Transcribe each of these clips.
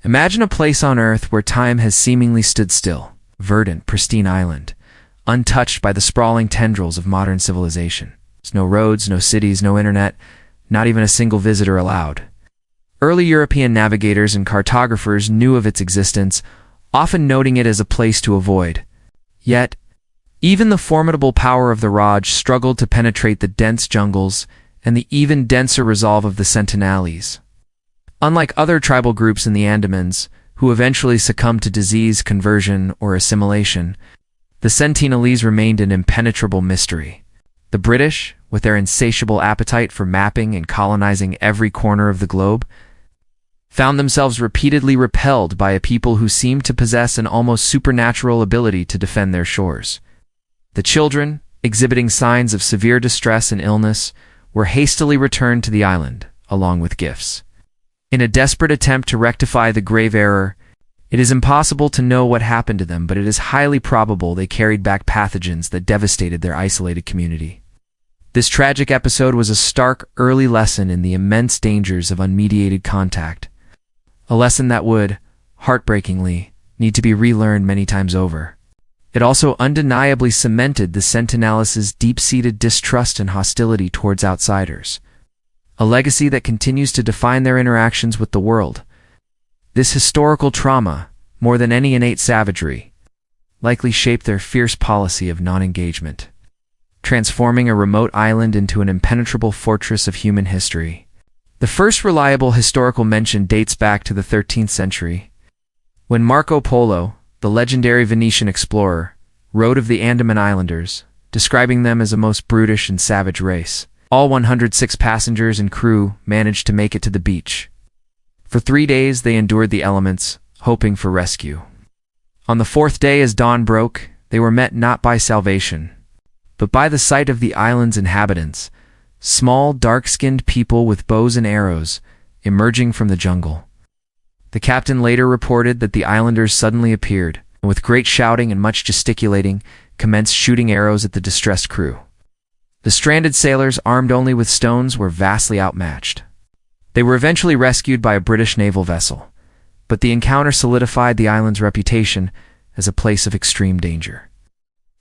Imagine a place on Earth where time has seemingly stood still, verdant, pristine island, untouched by the sprawling tendrils of modern civilization. There's no roads, no cities, no internet, not even a single visitor allowed. Early European navigators and cartographers knew of its existence, often noting it as a place to avoid. Yet, even the formidable power of the Raj struggled to penetrate the dense jungles and the even denser resolve of the Sentinelese. Unlike other tribal groups in the Andamans, who eventually succumbed to disease, conversion, or assimilation, the Sentinelese remained an impenetrable mystery. The British, with their insatiable appetite for mapping and colonizing every corner of the globe, found themselves repeatedly repelled by a people who seemed to possess an almost supernatural ability to defend their shores. The children, exhibiting signs of severe distress and illness, were hastily returned to the island, along with gifts. In a desperate attempt to rectify the grave error, it is impossible to know what happened to them, but it is highly probable they carried back pathogens that devastated their isolated community. This tragic episode was a stark, early lesson in the immense dangers of unmediated contact, a lesson that would, heartbreakingly, need to be relearned many times over. It also undeniably cemented the Sentinelese' deep-seated distrust and hostility towards outsiders, a legacy that continues to define their interactions with the world. This historical trauma, more than any innate savagery, likely shaped their fierce policy of non-engagement, transforming a remote island into an impenetrable fortress of human history. The first reliable historical mention dates back to the 13th century, when Marco Polo, the legendary Venetian explorer, wrote of the Andaman Islanders, describing them as a most brutish and savage race. All 106 passengers and crew managed to make it to the beach. For 3 days they endured the elements, hoping for rescue. On the 4th day, as dawn broke, they were met not by salvation, but by the sight of the island's inhabitants, small, dark-skinned people with bows and arrows, emerging from the jungle. The captain later reported that the islanders suddenly appeared, and with great shouting and much gesticulating, commenced shooting arrows at the distressed crew. The stranded sailors, armed only with stones, were vastly outmatched. They were eventually rescued by a British naval vessel, but the encounter solidified the island's reputation as a place of extreme danger.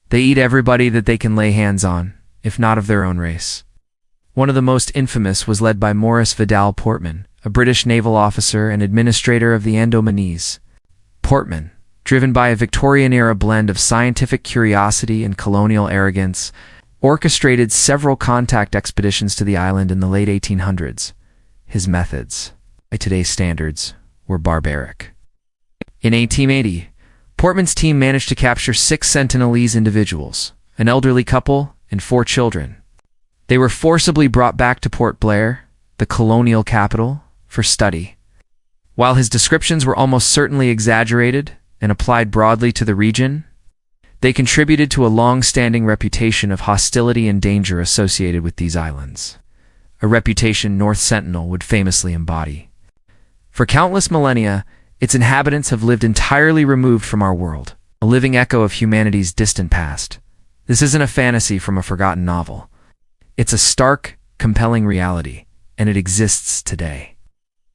They eat everybody that they can lay hands on, if not of their own race. One of the most infamous was led by Maurice Vidal Portman, a British naval officer and administrator of the Andamanese. Portman, driven by a Victorian-era blend of scientific curiosity and colonial arrogance, orchestrated several contact expeditions to the island in the late 1800s. His methods, by today's standards, were barbaric. In 1880, Portman's team managed to capture 6 Sentinelese individuals, an elderly couple, and 4 children. They were forcibly brought back to Port Blair, the colonial capital, for study. While his descriptions were almost certainly exaggerated and applied broadly to the region, they contributed to a long-standing reputation of hostility and danger associated with these islands, a reputation North Sentinel would famously embody. For countless millennia, its inhabitants have lived entirely removed from our world, a living echo of humanity's distant past. This isn't a fantasy from a forgotten novel. It's a stark, compelling reality, and it exists today.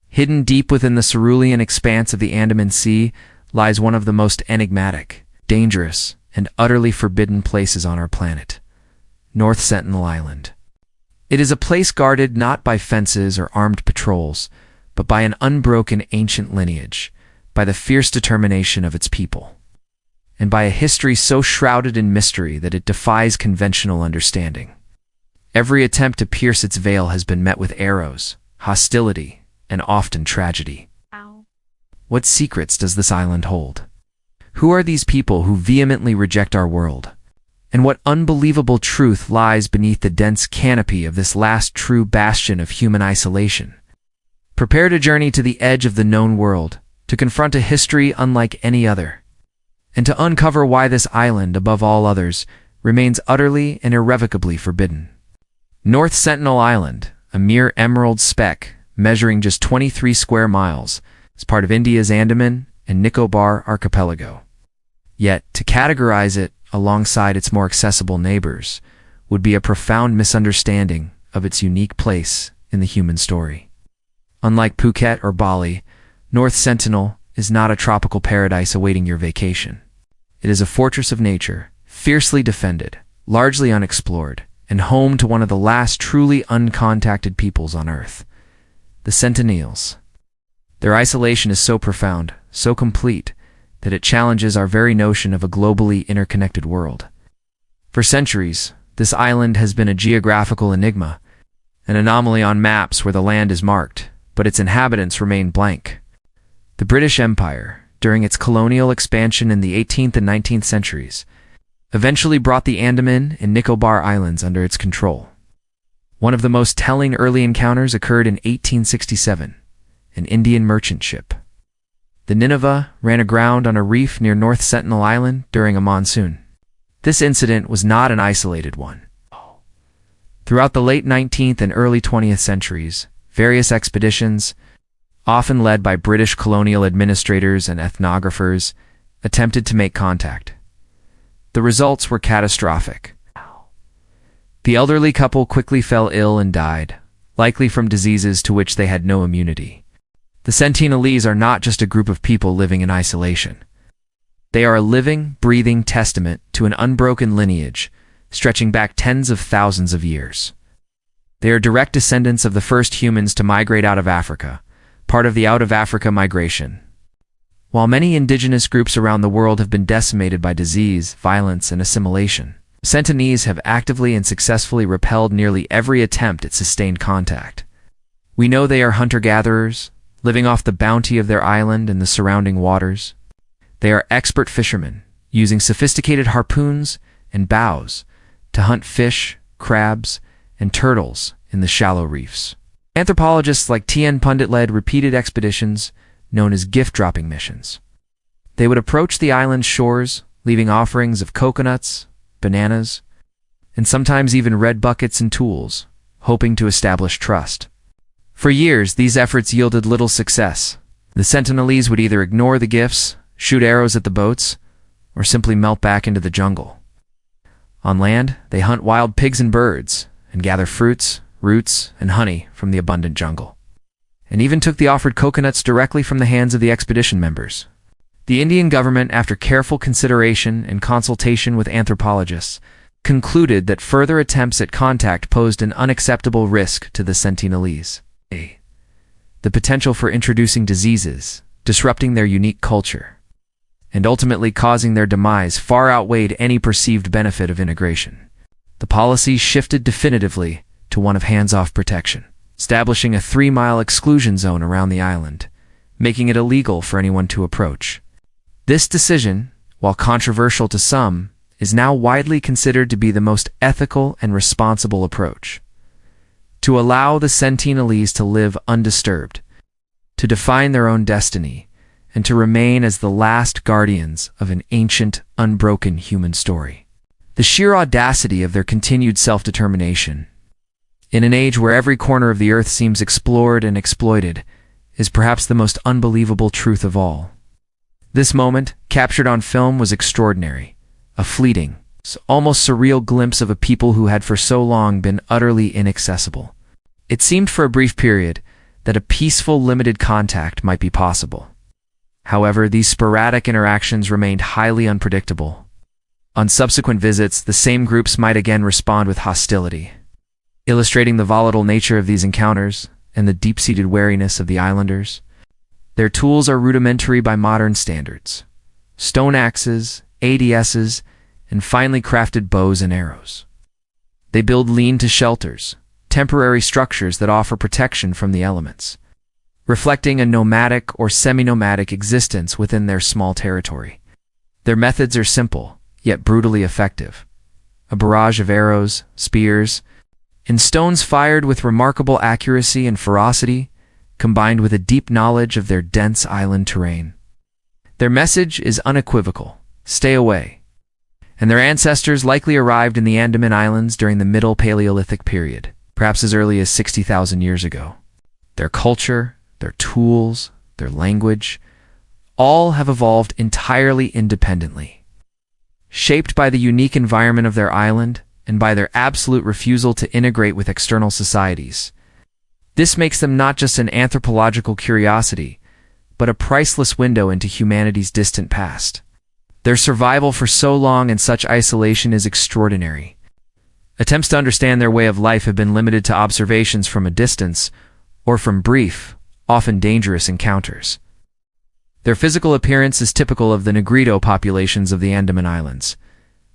Hidden deep within the cerulean expanse of the Andaman Sea lies one of the most enigmatic, dangerous, and utterly forbidden places on our planet, North Sentinel Island. It is a place guarded not by fences or armed patrols, but by an unbroken ancient lineage, by the fierce determination of its people, and by a history so shrouded in mystery that it defies conventional understanding. Every attempt to pierce its veil has been met with arrows, hostility, and often tragedy. Ow. What secrets does this island hold? Who are these people who vehemently reject our world? And what unbelievable truth lies beneath the dense canopy of this last true bastion of human isolation? Prepare to journey to the edge of the known world, to confront a history unlike any other, and to uncover why this island, above all others, remains utterly and irrevocably forbidden. North Sentinel Island, a mere emerald speck measuring just 23 square miles, is part of India's Andaman and Nicobar archipelago. Yet, to categorize it alongside its more accessible neighbors would be a profound misunderstanding of its unique place in the human story. Unlike Phuket or Bali, North Sentinel is not a tropical paradise awaiting your vacation. It is a fortress of nature, fiercely defended, largely unexplored, and home to one of the last truly uncontacted peoples on Earth, the Sentinels. Their isolation is so profound, so complete, that it challenges our very notion of a globally interconnected world. For centuries, this island has been a geographical enigma, an anomaly on maps where the land is marked, but its inhabitants remain blank. The British Empire, during its colonial expansion in the 18th and 19th centuries, eventually brought the Andaman and Nicobar Islands under its control. One of the most telling early encounters occurred in 1867, an Indian merchant ship. The Nineveh ran aground on a reef near North Sentinel Island during a monsoon. This incident was not an isolated one. Throughout the late 19th and early 20th centuries, various expeditions, often led by British colonial administrators and ethnographers, attempted to make contact. The results were catastrophic. The elderly couple quickly fell ill and died, likely from diseases to which they had no immunity. The Sentinelese are not just a group of people living in isolation. They are a living, breathing testament to an unbroken lineage, stretching back tens of thousands of years. They are direct descendants of the first humans to migrate out of Africa, part of the Out of Africa migration. While many indigenous groups around the world have been decimated by disease, violence, and assimilation, Sentinelese have actively and successfully repelled nearly every attempt at sustained contact. We know they are hunter-gatherers, living off the bounty of their island and the surrounding waters. They are expert fishermen, using sophisticated harpoons and bows to hunt fish, crabs, and turtles in the shallow reefs. Anthropologists like T.N. Pundit led repeated expeditions known as gift-dropping missions. They would approach the island's shores, leaving offerings of coconuts, bananas, and sometimes even red buckets and tools, hoping to establish trust. For years, these efforts yielded little success. The Sentinelese would either ignore the gifts, shoot arrows at the boats, or simply melt back into the jungle. On land, they hunt wild pigs and birds, and gather fruits, roots, and honey from the abundant jungle, and even took the offered coconuts directly from the hands of the expedition members. The Indian government, after careful consideration and consultation with anthropologists, concluded that further attempts at contact posed an unacceptable risk to the Sentinelese. The potential for introducing diseases, disrupting their unique culture, and ultimately causing their demise far outweighed any perceived benefit of integration. The policy shifted definitively to one of hands-off protection, establishing a 3-mile exclusion zone around the island, making it illegal for anyone to approach. This decision, while controversial to some, is now widely considered to be the most ethical and responsible approach. To allow the Sentinelese to live undisturbed, to define their own destiny, and to remain as the last guardians of an ancient, unbroken human story. The sheer audacity of their continued self-determination, in an age where every corner of the earth seems explored and exploited, is perhaps the most unbelievable truth of all. This moment, captured on film, was extraordinary, a fleeting, almost surreal glimpse of a people who had for so long been utterly inaccessible. It seemed for a brief period that a peaceful, limited contact might be possible. However, these sporadic interactions remained highly unpredictable. On subsequent visits, the same groups might again respond with hostility, illustrating the volatile nature of these encounters and the deep-seated wariness of the islanders. Their tools are rudimentary by modern standards: stone axes, ADSs, and finely crafted bows and arrows. They build lean-to shelters, temporary structures that offer protection from the elements, reflecting a nomadic or semi-nomadic existence within their small territory. Their methods are simple, yet brutally effective. A barrage of arrows, spears, and stones fired with remarkable accuracy and ferocity, combined with a deep knowledge of their dense island terrain. Their message is unequivocal: stay away. And their ancestors likely arrived in the Andaman Islands during the Middle Paleolithic period, perhaps as early as 60,000 years ago. Their culture, their tools, their language, all have evolved entirely independently. Shaped by the unique environment of their island and by their absolute refusal to integrate with external societies. This makes them not just an anthropological curiosity, but a priceless window into humanity's distant past. Their survival for so long in such isolation is extraordinary. Attempts to understand their way of life have been limited to observations from a distance or from brief, often dangerous encounters. Their physical appearance is typical of the Negrito populations of the Andaman Islands.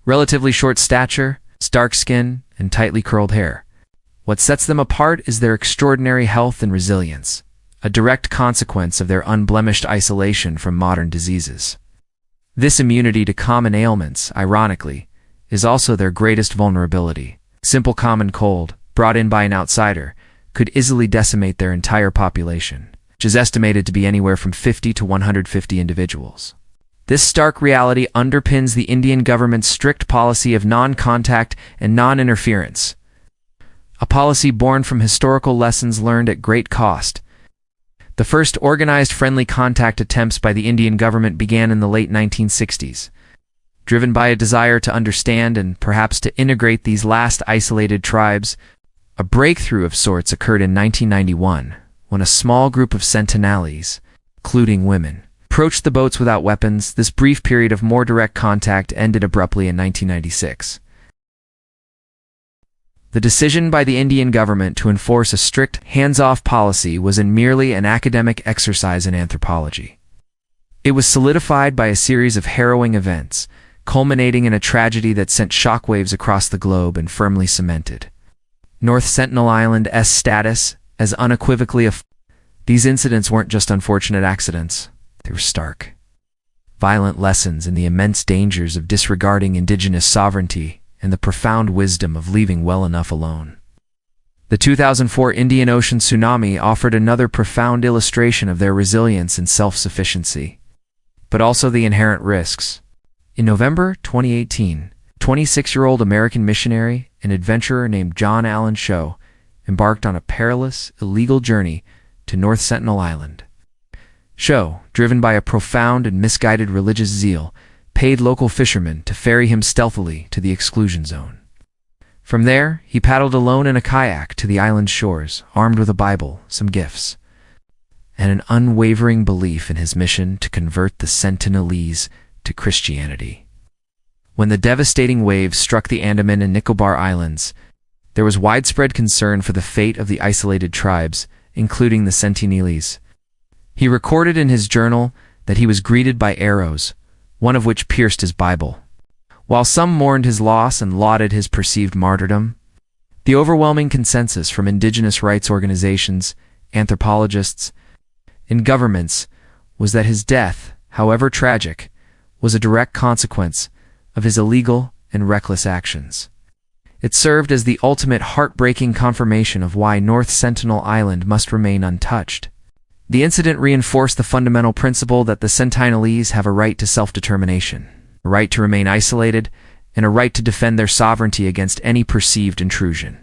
Relatively short stature, dark skin, and tightly curled hair. What sets them apart is their extraordinary health and resilience, a direct consequence of their unblemished isolation from modern diseases. This immunity to common ailments, ironically, is also their greatest vulnerability. Simple common cold, brought in by an outsider, could easily decimate their entire population, which is estimated to be anywhere from 50 to 150 individuals. This stark reality underpins the Indian government's strict policy of non-contact and non-interference, a policy born from historical lessons learned at great cost. The first organized friendly contact attempts by the Indian government began in the late 1960s. Driven by a desire to understand and perhaps to integrate these last isolated tribes, a breakthrough of sorts occurred in 1991 when a small group of sentinelese, including women, approached the boats without weapons. This brief period of more direct contact ended abruptly in 1996. The decision by the Indian government to enforce a strict hands-off policy wasn't merely an academic exercise in anthropology. It was solidified by a series of harrowing events, culminating in a tragedy that sent shockwaves across the globe and firmly cemented North Sentinel Island's status as unequivocally a... These incidents weren't just unfortunate accidents, they were stark, violent lessons in the immense dangers of disregarding indigenous sovereignty and the profound wisdom of leaving well enough alone. The 2004 Indian Ocean tsunami offered another profound illustration of their resilience and self-sufficiency, but also the inherent risks. In November 2018, 26-year-old American missionary and adventurer named John Allen Show embarked on a perilous, illegal journey to North Sentinel Island. Show, driven by a profound and misguided religious zeal, paid local fishermen to ferry him stealthily to the exclusion zone. From there, he paddled alone in a kayak to the island's shores, armed with a Bible, some gifts, and an unwavering belief in his mission to convert the Sentinelese to Christianity. When the devastating waves struck the Andaman and Nicobar Islands, there was widespread concern for the fate of the isolated tribes, including the Sentinelese. He recorded in his journal that he was greeted by arrows, one of which pierced his Bible. While some mourned his loss and lauded his perceived martyrdom, the overwhelming consensus from indigenous rights organizations, anthropologists, and governments was that his death, however tragic, was a direct consequence of his illegal and reckless actions. It served as the ultimate heartbreaking confirmation of why North Sentinel Island must remain untouched. The incident reinforced the fundamental principle that the Sentinelese have a right to self-determination, a right to remain isolated, and a right to defend their sovereignty against any perceived intrusion.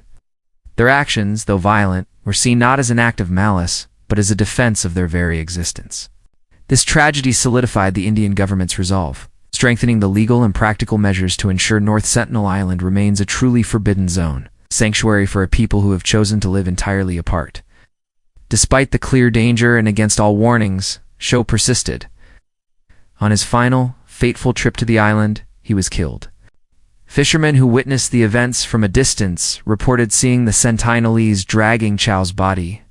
Their actions, though violent, were seen not as an act of malice, but as a defense of their very existence. This tragedy solidified the Indian government's resolve, strengthening the legal and practical measures to ensure North Sentinel Island remains a truly forbidden zone, sanctuary for a people who have chosen to live entirely apart. Despite the clear danger and against all warnings, Show persisted. On his final, fateful trip to the island, he was killed. Fishermen who witnessed the events from a distance reported seeing the Sentinelese dragging Chow's body.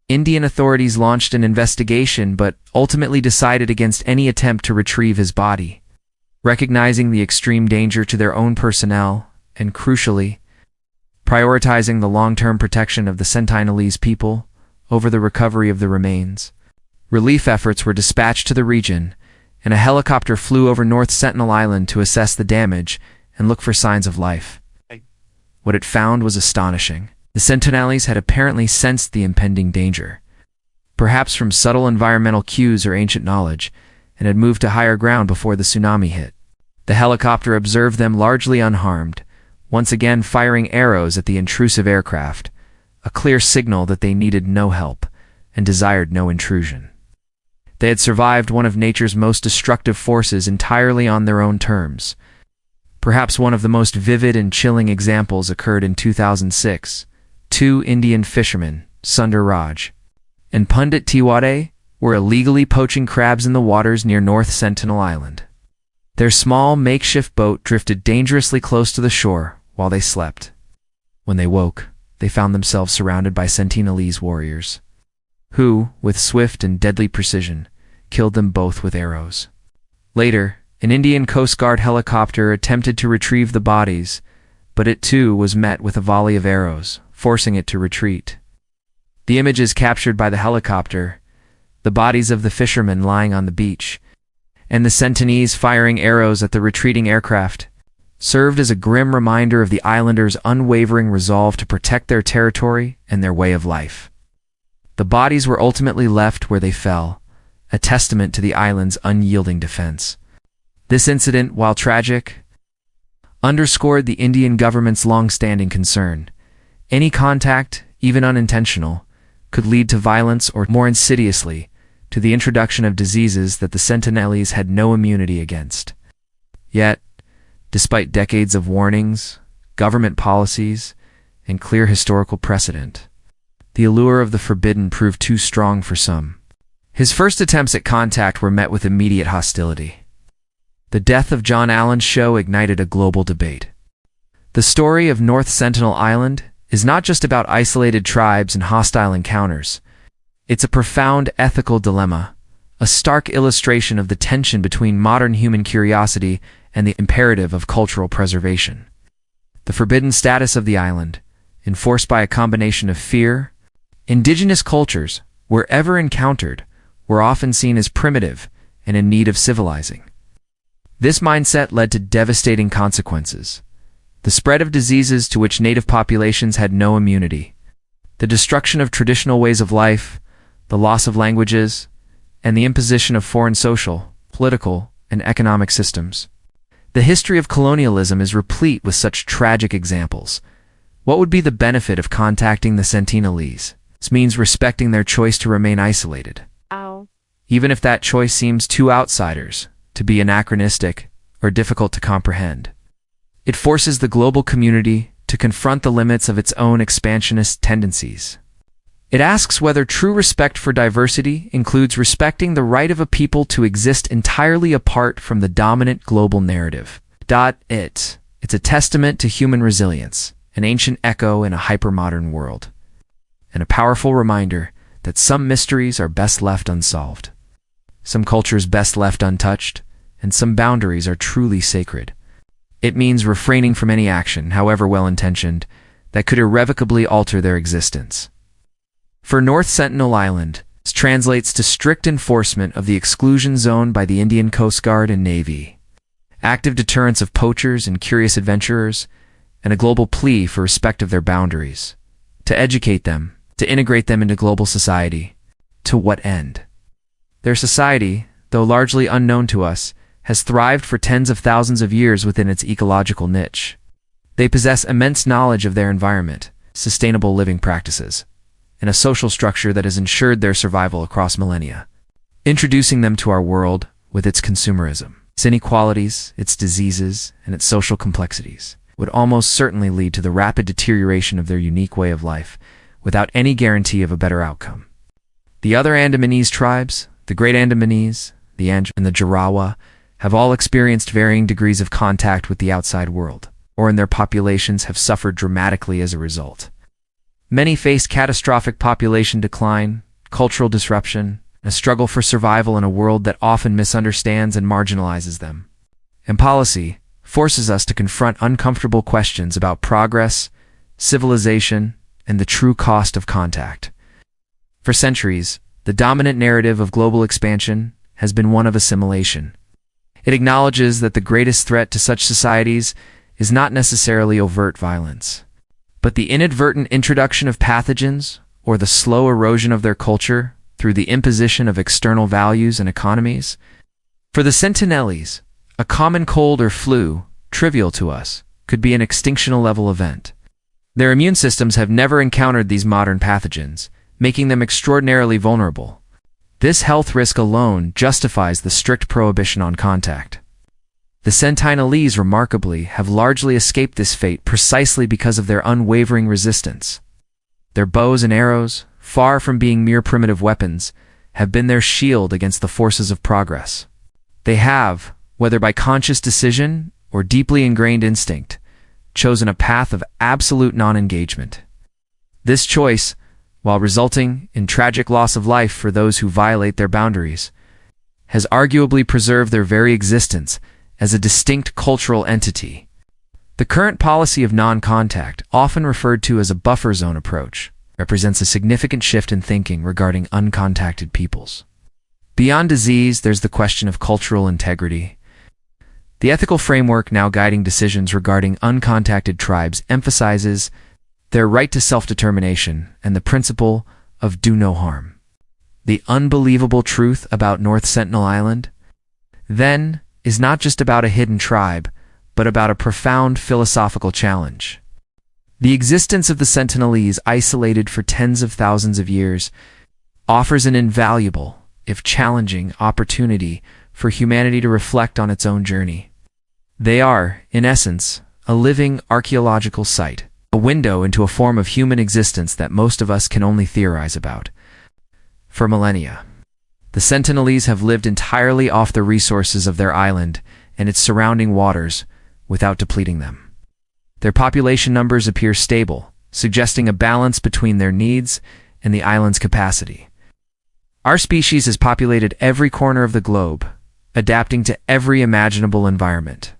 Indian authorities launched an investigation but ultimately decided against any attempt to retrieve his body, recognizing the extreme danger to their own personnel and, crucially, prioritizing the long-term protection of the Sentinelese people over the recovery of the remains. Relief efforts were dispatched to the region, and a helicopter flew over North Sentinel Island to assess the damage and look for signs of life. What it found was astonishing. The Sentinelese had apparently sensed the impending danger, perhaps from subtle environmental cues or ancient knowledge, and had moved to higher ground before the tsunami hit. The helicopter observed them largely unharmed, once again firing arrows at the intrusive aircraft, a clear signal that they needed no help and desired no intrusion. They had survived one of nature's most destructive forces entirely on their own terms. Perhaps one of the most vivid and chilling examples occurred in 2006. Two Indian fishermen, Sundar Raj and Pundit Tiwade, were illegally poaching crabs in the waters near North Sentinel Island. Their small, makeshift boat drifted dangerously close to the shore while they slept. When they woke, they found themselves surrounded by Sentinelese warriors, who, with swift and deadly precision, killed them both with arrows. Later, an Indian Coast Guard helicopter attempted to retrieve the bodies, but it too was met with a volley of arrows, forcing it to retreat. The images captured by the helicopter, the bodies of the fishermen lying on the beach, and the Sentinelese firing arrows at the retreating aircraft, served as a grim reminder of the islanders' unwavering resolve to protect their territory and their way of life. The bodies were ultimately left where they fell, a testament to the island's unyielding defense. This incident, while tragic, underscored the Indian government's long-standing concern. Any contact, even unintentional, could lead to violence or, more insidiously, to the introduction of diseases that the Sentinelese had no immunity against. Yet, despite decades of warnings, government policies, and clear historical precedent, the allure of the forbidden proved too strong for some. His first attempts at contact were met with immediate hostility. The death of John Allen's show ignited a global debate. The story of North Sentinel Island is not just about isolated tribes and hostile encounters. It's a profound ethical dilemma, a stark illustration of the tension between modern human curiosity and the imperative of cultural preservation. The forbidden status of the island, enforced by a combination of fear, indigenous cultures, wherever encountered, were often seen as primitive and in need of civilizing. This mindset led to devastating consequences: the spread of diseases to which native populations had no immunity, the destruction of traditional ways of life, the loss of languages, and the imposition of foreign social, political, and economic systems. The history of colonialism is replete with such tragic examples. What would be the benefit of contacting the Sentinelese? This means respecting their choice to remain isolated. Ow. Even if that choice seems too outsiders to be anachronistic or difficult to comprehend. It forces the global community to confront the limits of its own expansionist tendencies. It asks whether true respect for diversity includes respecting the right of a people to exist entirely apart from the dominant global narrative. It's a testament to human resilience, an ancient echo in a hypermodern world, and a powerful reminder that some mysteries are best left unsolved, some cultures best left untouched, and some boundaries are truly sacred. It means refraining from any action, however well-intentioned, that could irrevocably alter their existence. For North Sentinel Island, this translates to strict enforcement of the exclusion zone by the Indian Coast Guard and Navy, active deterrence of poachers and curious adventurers, and a global plea for respect of their boundaries, to educate them, to integrate them into global society. To what end? Their society, though largely unknown to us, has thrived for tens of thousands of years within its ecological niche. They possess immense knowledge of their environment, sustainable living practices, and a social structure that has ensured their survival across millennia. Introducing them to our world with its consumerism, its inequalities, its diseases, and its social complexities would almost certainly lead to the rapid deterioration of their unique way of life, without any guarantee of a better outcome. The other Andamanese tribes, the Great Andamanese, the and the Jarawa, have all experienced varying degrees of contact with the outside world, or in their populations have suffered dramatically as a result. Many faced catastrophic population decline, cultural disruption, and a struggle for survival in a world that often misunderstands and marginalizes them. And policy forces us to confront uncomfortable questions about progress, civilization, and the true cost of contact. For centuries, the dominant narrative of global expansion has been one of assimilation. It acknowledges that the greatest threat to such societies is not necessarily overt violence, but the inadvertent introduction of pathogens or the slow erosion of their culture through the imposition of external values and economies. For the Sentinelese, a common cold or flu, trivial to us, could be an extinctional-level event. Their immune systems have never encountered these modern pathogens, making them extraordinarily vulnerable. This health risk alone justifies the strict prohibition on contact. The Sentinelese, remarkably, have largely escaped this fate precisely because of their unwavering resistance. Their bows and arrows, far from being mere primitive weapons, have been their shield against the forces of progress. They have, whether by conscious decision or deeply ingrained instinct, chosen a path of absolute non-engagement. This choice, while resulting in tragic loss of life for those who violate their boundaries, has arguably preserved their very existence as a distinct cultural entity. The current policy of non-contact, often referred to as a buffer zone approach, represents a significant shift in thinking regarding uncontacted peoples. Beyond disease, there's the question of cultural integrity. The ethical framework now guiding decisions regarding uncontacted tribes emphasizes their right to self-determination and the principle of do no harm. The unbelievable truth about North Sentinel Island, then, is not just about a hidden tribe, but about a profound philosophical challenge. The existence of the Sentinelese, isolated for tens of thousands of years, offers an invaluable, if challenging, opportunity for humanity to reflect on its own journey. They are, in essence, a living archaeological site, a window into a form of human existence that most of us can only theorize about. For millennia, the Sentinelese have lived entirely off the resources of their island and its surrounding waters without depleting them. Their population numbers appear stable, suggesting a balance between their needs and the island's capacity. Our species has populated every corner of the globe, adapting to every imaginable environment.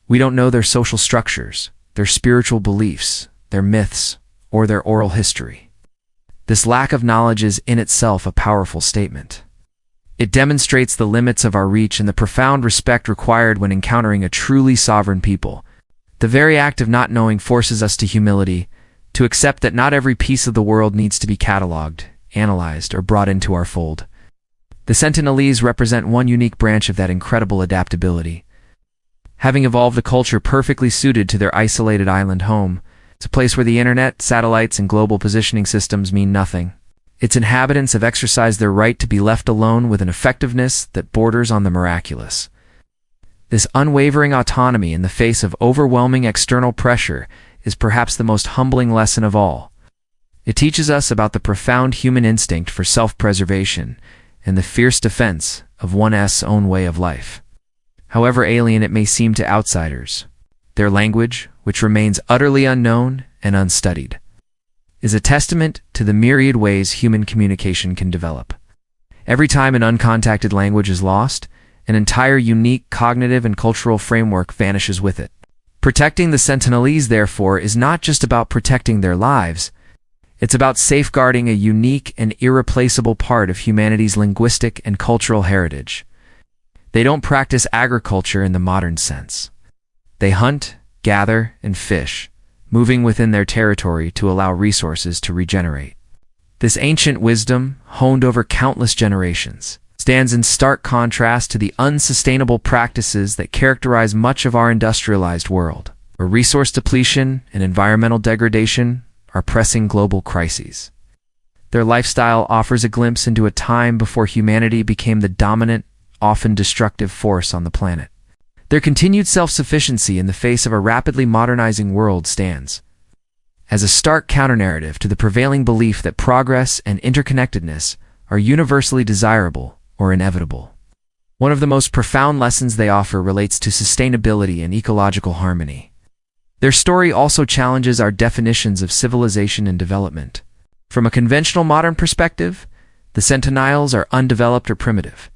We don't know their social structures, their spiritual beliefs, their myths, or their oral history. This lack of knowledge is in itself a powerful statement. It demonstrates the limits of our reach and the profound respect required when encountering a truly sovereign people. The very act of not knowing forces us to humility, to accept that not every piece of the world needs to be catalogued, analyzed, or brought into our fold. The Sentinelese represent one unique branch of that incredible adaptability. Having evolved a culture perfectly suited to their isolated island home, it's a place where the internet, satellites, and global positioning systems mean nothing. Its inhabitants have exercised their right to be left alone with an effectiveness that borders on the miraculous. This unwavering autonomy in the face of overwhelming external pressure is perhaps the most humbling lesson of all. It teaches us about the profound human instinct for self-preservation and the fierce defense of one's own way of life. However alien it may seem to outsiders, their language, which remains utterly unknown and unstudied, is a testament to the myriad ways human communication can develop. Every time an uncontacted language is lost, an entire unique cognitive and cultural framework vanishes with it. Protecting the Sentinelese, therefore, is not just about protecting their lives. It's about safeguarding a unique and irreplaceable part of humanity's linguistic and cultural heritage. They don't practice agriculture in the modern sense. They hunt, gather, and fish, moving within their territory to allow resources to regenerate. This ancient wisdom, honed over countless generations, stands in stark contrast to the unsustainable practices that characterize much of our industrialized world, where resource depletion and environmental degradation are pressing global crises. Their lifestyle offers a glimpse into a time before humanity became the dominant, often destructive force on the planet. Their continued self-sufficiency in the face of a rapidly modernizing world stands as a stark counter-narrative to the prevailing belief that progress and interconnectedness are universally desirable or inevitable. One of the most profound lessons they offer relates to sustainability and ecological harmony. Their story also challenges our definitions of civilization and development. From a conventional modern perspective, the Sentinels are undeveloped or primitive.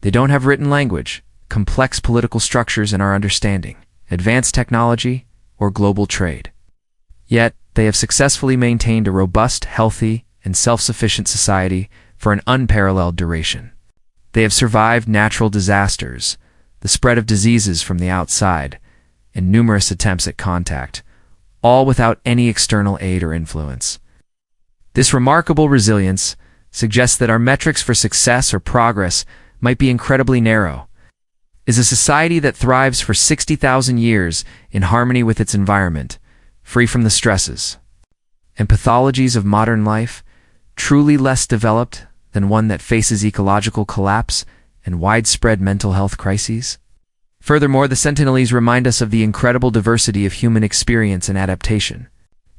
They don't have written language, complex political structures in our understanding, advanced technology, or global trade. Yet, they have successfully maintained a robust, healthy, and self-sufficient society for an unparalleled duration. They have survived natural disasters, the spread of diseases from the outside, and numerous attempts at contact, all without any external aid or influence. This remarkable resilience suggests that our metrics for success or progress might be incredibly narrow. Is a society that thrives for 60,000 years in harmony with its environment, free from the stresses and pathologies of modern life, truly less developed than one that faces ecological collapse and widespread mental health crises? Furthermore, the Sentinelese remind us of the incredible diversity of human experience and adaptation.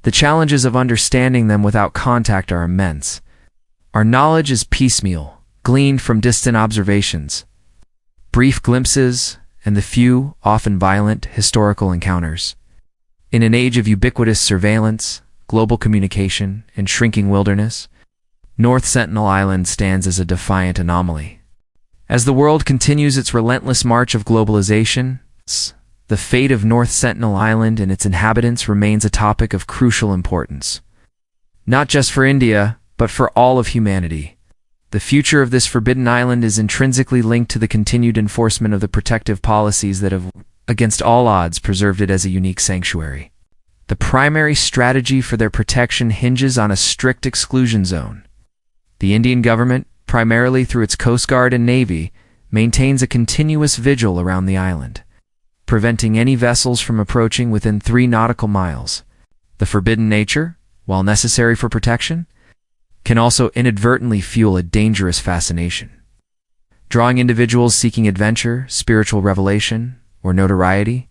The challenges of understanding them without contact are immense. Our knowledge is piecemeal, gleaned from distant observations, brief glimpses, and the few, often violent, historical encounters. In an age of ubiquitous surveillance, global communication, and shrinking wilderness, North Sentinel Island stands as a defiant anomaly. As the world continues its relentless march of globalization, the fate of North Sentinel Island and its inhabitants remains a topic of crucial importance. Not just for India, but for all of humanity. The future of this forbidden island is intrinsically linked to the continued enforcement of the protective policies that have, against all odds, preserved it as a unique sanctuary. The primary strategy for their protection hinges on a strict exclusion zone. The Indian government, primarily through its Coast Guard and Navy, maintains a continuous vigil around the island, preventing any vessels from approaching within 3 nautical miles. The forbidden nature, while necessary for protection, can also inadvertently fuel a dangerous fascination, drawing individuals seeking adventure, spiritual revelation, or notoriety.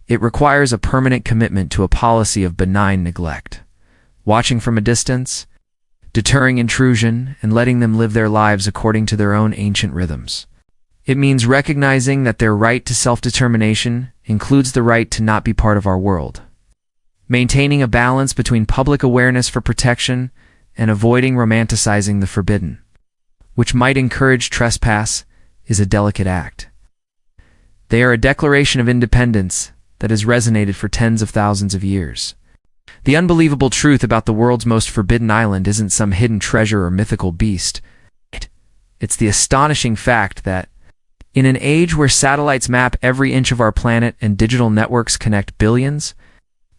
It requires a permanent commitment to a policy of benign neglect, watching from a distance, deterring intrusion, and letting them live their lives according to their own ancient rhythms. It means recognizing that their right to self-determination includes the right to not be part of our world. Maintaining a balance between public awareness for protection and avoiding romanticizing the forbidden, which might encourage trespass, is a delicate act. They are a declaration of independence that has resonated for tens of thousands of years. The unbelievable truth about the world's most forbidden island isn't some hidden treasure or mythical beast. It's the astonishing fact that, in an age where satellites map every inch of our planet and digital networks connect billions,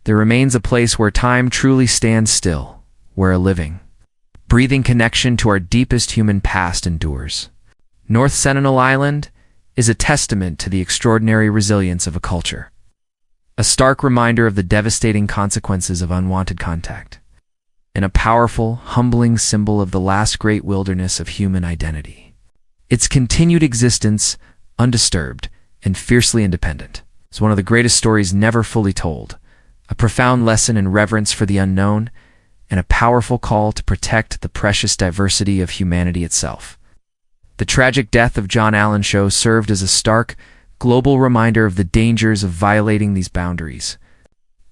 there remains a place where time truly stands still, where a living, breathing connection to our deepest human past endures. North Sentinel Island is a testament to the extraordinary resilience of a culture, a stark reminder of the devastating consequences of unwanted contact, and a powerful, humbling symbol of the last great wilderness of human identity. Its continued existence, undisturbed and fiercely independent, is one of the greatest stories never fully told, a profound lesson in reverence for the unknown, and a powerful call to protect the precious diversity of humanity itself. The tragic death of John Allen Shaw served as a stark, global reminder of the dangers of violating these boundaries.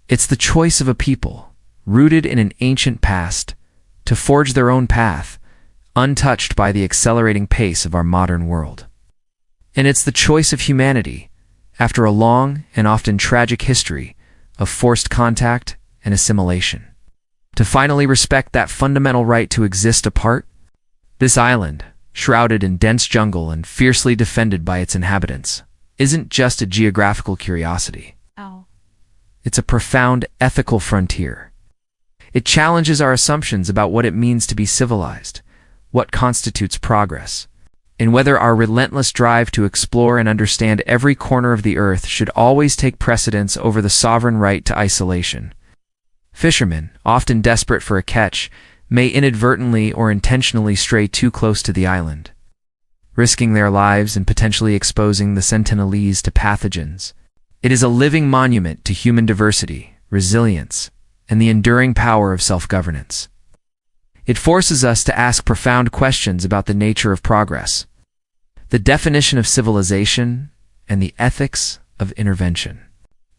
It's the choice of a people, rooted in an ancient past, to forge their own path, untouched by the accelerating pace of our modern world. And it's the choice of humanity, after a long and often tragic history of forced contact and assimilation, to finally respect that fundamental right to exist apart. This island, shrouded in dense jungle and fiercely defended by its inhabitants, isn't just a geographical curiosity. It's a profound ethical frontier. It challenges our assumptions about what it means to be civilized, what constitutes progress, and whether our relentless drive to explore and understand every corner of the earth should always take precedence over the sovereign right to isolation. Fishermen, often desperate for a catch, may inadvertently or intentionally stray too close to the island, risking their lives and potentially exposing the sentinelese to pathogens. It is a living monument to human diversity, resilience, and the enduring power of self-governance. It forces us to ask profound questions about the nature of progress, the definition of civilization, and the ethics of intervention.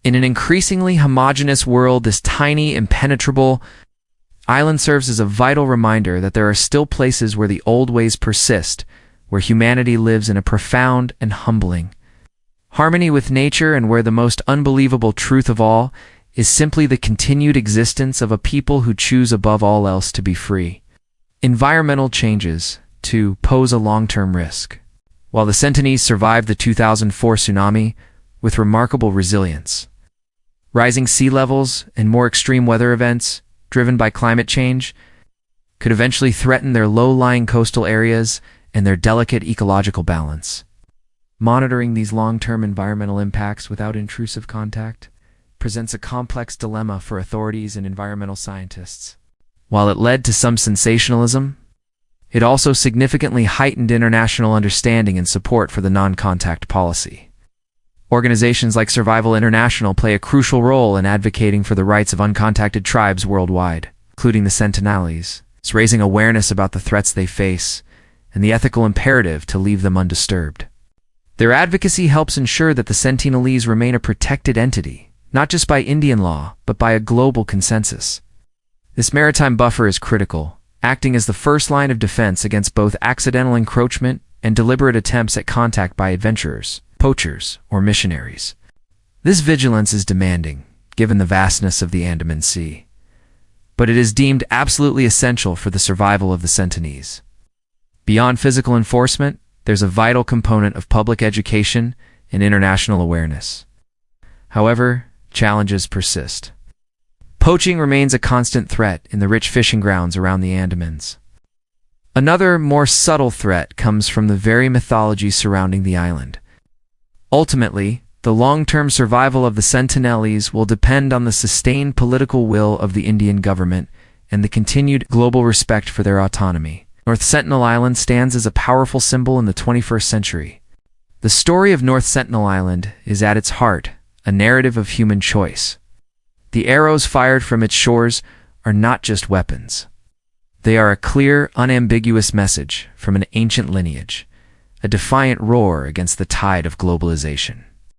In an increasingly homogeneous world, this tiny, impenetrable island serves as a vital reminder that there are still places where the old ways persist, where humanity lives in a profound and humbling harmony with nature, and where the most unbelievable truth of all is simply the continued existence of a people who choose above all else to be free. Environmental changes, too, pose a long-term risk. While the Sentinelese survived the 2004 tsunami with remarkable resilience, rising sea levels and more extreme weather events, driven by climate change, could eventually threaten their low-lying coastal areas and their delicate ecological balance. Monitoring these long-term environmental impacts without intrusive contact presents a complex dilemma for authorities and environmental scientists. While it led to some sensationalism, it also significantly heightened international understanding and support for the non-contact policy. Organizations like Survival International play a crucial role in advocating for the rights of uncontacted tribes worldwide, including the Sentinelese. It's raising awareness about the threats they face and the ethical imperative to leave them undisturbed. Their advocacy helps ensure that the Sentinelese remain a protected entity, not just by Indian law, but by a global consensus. This maritime buffer is critical, acting as the first line of defense against both accidental encroachment and deliberate attempts at contact by adventurers, poachers, or missionaries. This vigilance is demanding, given the vastness of the Andaman Sea, but it is deemed absolutely essential for the survival of the Sentinelese. Beyond physical enforcement, there's a vital component of public education and international awareness. However, challenges persist. Poaching remains a constant threat in the rich fishing grounds around the Andamans. Another, more subtle threat comes from the very mythology surrounding the island. Ultimately, the long-term survival of the Sentinelese will depend on the sustained political will of the Indian government and the continued global respect for their autonomy. North Sentinel Island stands as a powerful symbol in the 21st century. The story of North Sentinel Island is at its heart a narrative of human choice. The arrows fired from its shores are not just weapons. They are a clear, unambiguous message from an ancient lineage, a defiant roar against the tide of globalization.